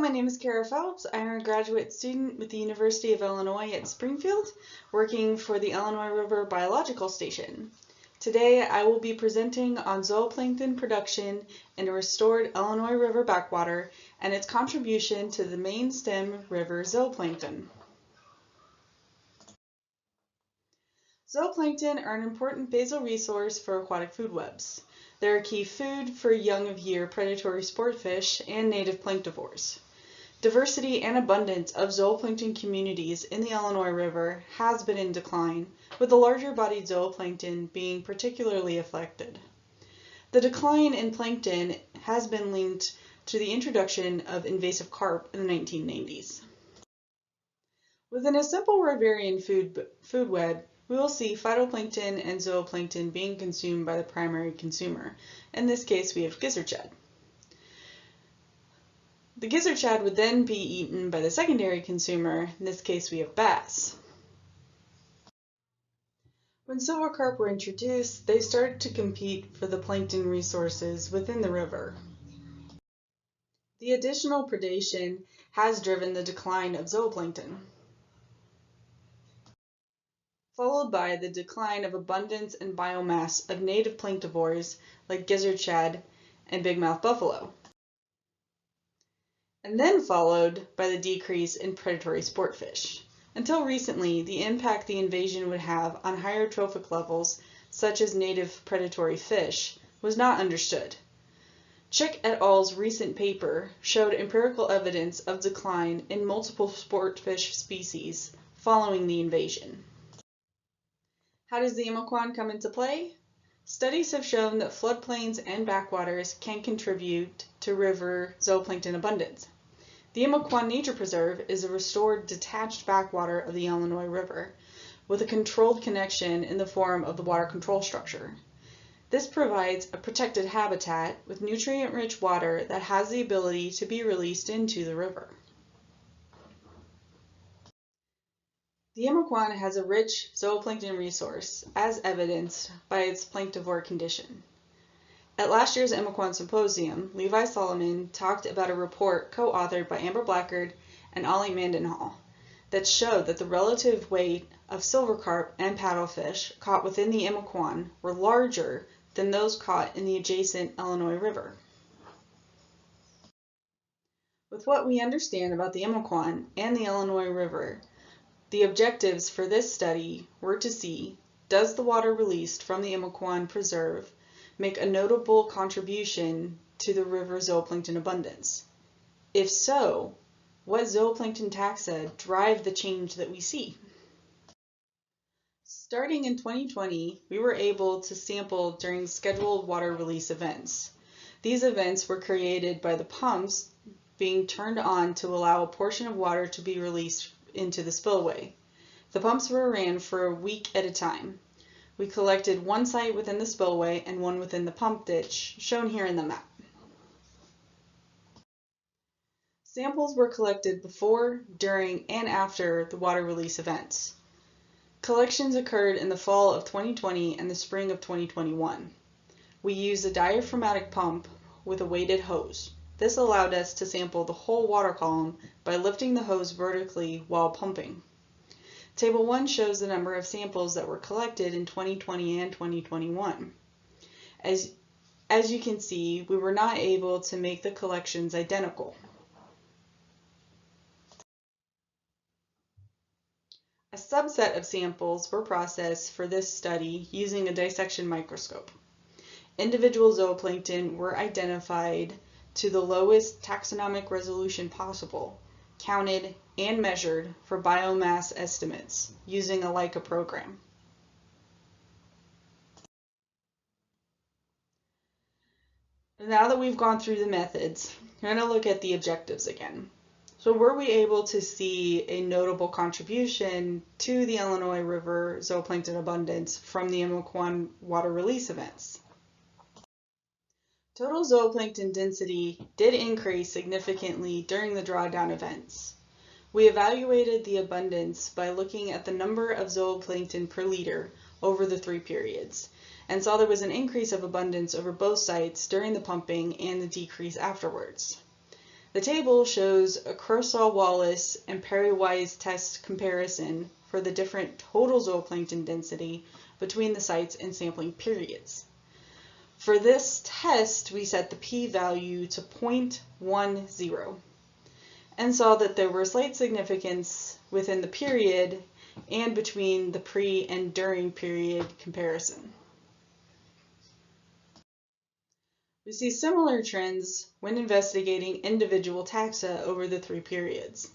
my name is Phelps. I'm a graduate student with the University of Illinois at Springfield, working for the Illinois River Biological Station. Today I will be presenting on zooplankton production in a restored Illinois River backwater and its contribution to the mainstem river zooplankton. Zooplankton are an important basal resource for aquatic food webs. They're a key food for young-of-year predatory sport fish and native planktivores. Diversity and abundance of zooplankton communities in the Illinois River has been in decline, with the larger-bodied zooplankton being particularly affected. The decline in plankton has been linked to the introduction of invasive carp in the 1990s. Within a simple riverian food web, we will see phytoplankton and zooplankton being consumed by the primary consumer. In this case, we have gizzard shad. The gizzard shad would then be eaten by the secondary consumer. In this case, we have bass. When silver carp were introduced, they started to compete for the plankton resources within the river. The additional predation has driven the decline of zooplankton, followed by the decline of abundance and biomass of native planktivores like gizzard shad and bigmouth buffalo, and then followed by the decrease in predatory sport fish. Until recently, the impact the invasion would have on higher trophic levels, such as native predatory fish, was not understood. Chick et al.'s recent paper showed empirical evidence of decline in multiple sport fish species following the invasion. How does the Emiquon come into play? Studies have shown that floodplains and backwaters can contribute to river zooplankton abundance. The Emiquon Nature Preserve is a restored detached backwater of the Illinois River with a controlled connection in the form of the water control structure. This provides a protected habitat with nutrient-rich water that has the ability to be released into the river. The Emiquon has a rich zooplankton resource, as evidenced by its planktivore condition. At last year's Emiquon Symposium, Levi Solomon talked about a report co-authored by Amber Blackard and Ollie Mandenhall that showed that the relative weight of silver carp and paddlefish caught within the Emiquon were larger than those caught in the adjacent Illinois River. With what we understand about the Emiquon and the Illinois River, the objectives for this study were to see, does the water released from the Emiquon Preserve make a notable contribution to the river zooplankton abundance? If so, what zooplankton taxa drive the change that we see? Starting in 2020, we were able to sample during scheduled water release events. These events were created by the pumps being turned on to allow a portion of water to be released into the spillway. The pumps were ran for a week at a time. We collected one site within the spillway and one within the pump ditch, shown here in the map. Samples were collected before, during, and after the water release events. Collections occurred in the fall of 2020 and the spring of 2021. We used a diaphragmatic pump with a weighted hose. This allowed us to sample the whole water column by lifting the hose vertically while pumping. Table 1 shows the number of samples that were collected in 2020 and 2021. As you can see, we were not able to make the collections identical. A subset of samples were processed for this study using a dissection microscope. Individual zooplankton were identified to the lowest taxonomic resolution possible, counted and measured for biomass estimates using a Leica program. Now that we've gone through the methods, we're going to look at the objectives again. So were we able to see a notable contribution to the Illinois River zooplankton abundance from the Emiquon water release events? Total zooplankton density did increase significantly during the drawdown events. We evaluated the abundance by looking at the number of zooplankton per liter over the 3 periods, and saw there was an increase of abundance over both sites during the pumping and the decrease afterwards. The table shows a Kershaw-Wallace and Perry-Wise test comparison for the different total zooplankton density between the sites and sampling periods. For this test, we set the p-value to 0.10 and saw that there were slight significance within the period and between the pre and during period comparison. We see similar trends when investigating individual taxa over the 3 periods.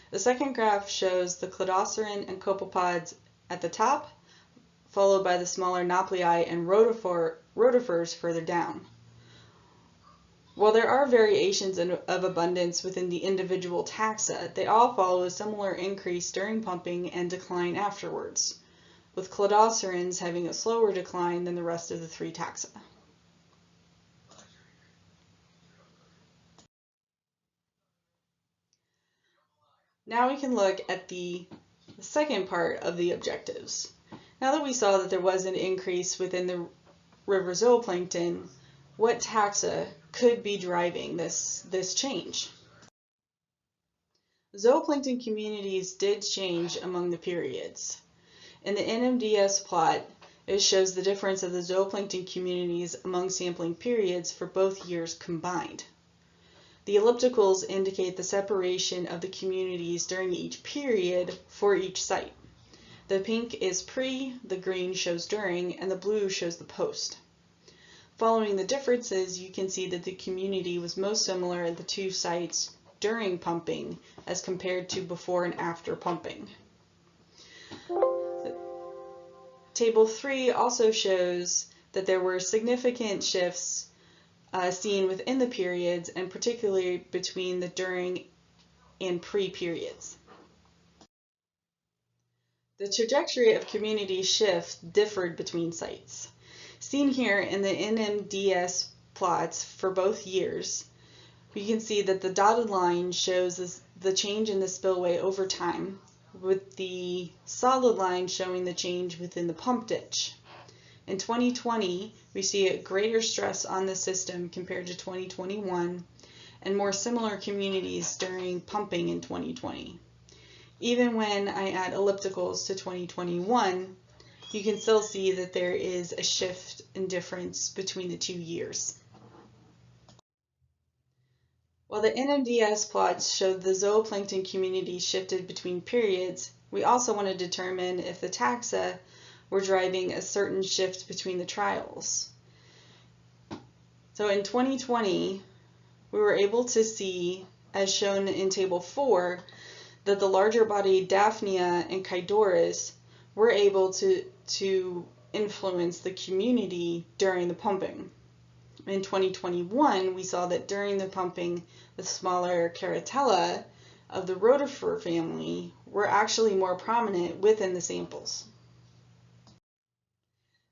The second graph shows the cladoceran and copepods at the top, followed by the smaller nauplii and rotifers further down. While there are variations of abundance within the individual taxa, they all follow a similar increase during pumping and decline afterwards, with cladocerans having a slower decline than the rest of the 3 taxa. Now we can look at the second part of the objectives. Now that we saw that there was an increase within the river zooplankton, what taxa could be driving this change? Zooplankton communities did change among the periods. In the NMDS plot, it shows the difference of the zooplankton communities among sampling periods for both years combined. The ellipticals indicate the separation of the communities during each period for each site. The pink is pre, the green shows during, and the blue shows the post. Following the differences, you can see that the community was most similar at the 2 sites during pumping as compared to before and after pumping. Table 3 also shows that there were significant shifts seen within the periods, and particularly between the during and pre-periods. The trajectory of community shift differed between sites. Seen here in the NMDS plots for both years, we can see that the dotted line shows the change in the spillway over time, with the solid line showing the change within the pump ditch. In 2020, we see a greater stress on the system compared to 2021, and more similar communities during pumping in 2020. Even when I add ellipticals to 2021, you can still see that there is a shift in difference between the 2 years. While the NMDS plots showed the zooplankton community shifted between periods, we also want to determine if the taxa were driving a certain shift between the trials. So in 2020, we were able to see, as shown in Table 4, that the larger bodied Daphnia and Chidoris were able to influence the community during the pumping. In 2021, we saw that during the pumping, the smaller Caratella of the rotifer family were actually more prominent within the samples.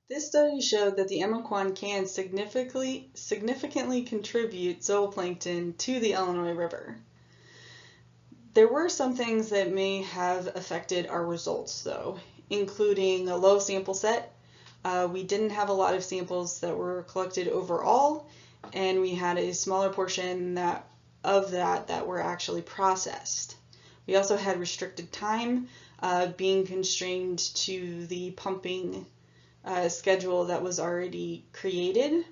This study showed that the Emiquon can significantly contribute zooplankton to the Illinois River. There were some things that may have affected our results, though, including a low sample set. We didn't have a lot of samples that were collected overall, and we had a smaller portion of that were actually processed. We also had restricted time, being constrained to the pumping schedule that was already created,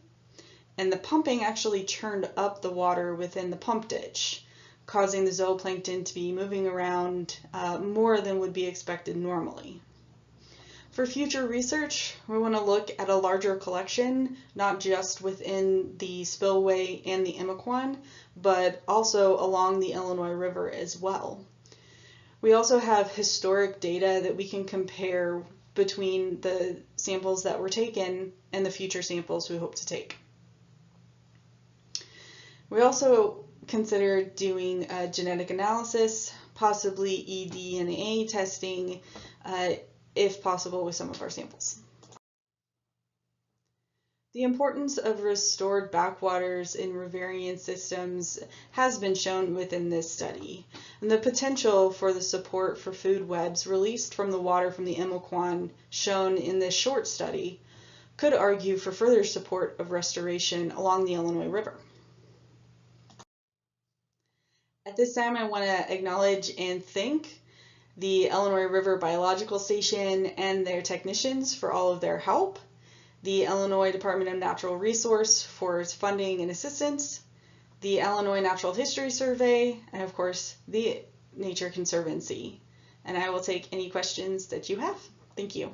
and the pumping actually churned up the water within the pump ditch, causing the zooplankton to be moving around more than would be expected normally. For future research, we want to look at a larger collection, not just within the spillway and the Emiquon, but also along the Illinois River as well. We also have historic data that we can compare between the samples that were taken and the future samples we hope to take. We also considered doing a genetic analysis, possibly eDNA testing, if possible, with some of our samples. The importance of restored backwaters in riverian systems has been shown within this study, and the potential for the support for food webs released from the water from the Emiquon shown in this short study could argue for further support of restoration along the Illinois River. At this time, I want to acknowledge and thank the Illinois River Biological Station and their technicians for all of their help, the Illinois Department of Natural Resource for its funding and assistance, the Illinois Natural History Survey, and of course, the Nature Conservancy. And I will take any questions that you have. Thank you.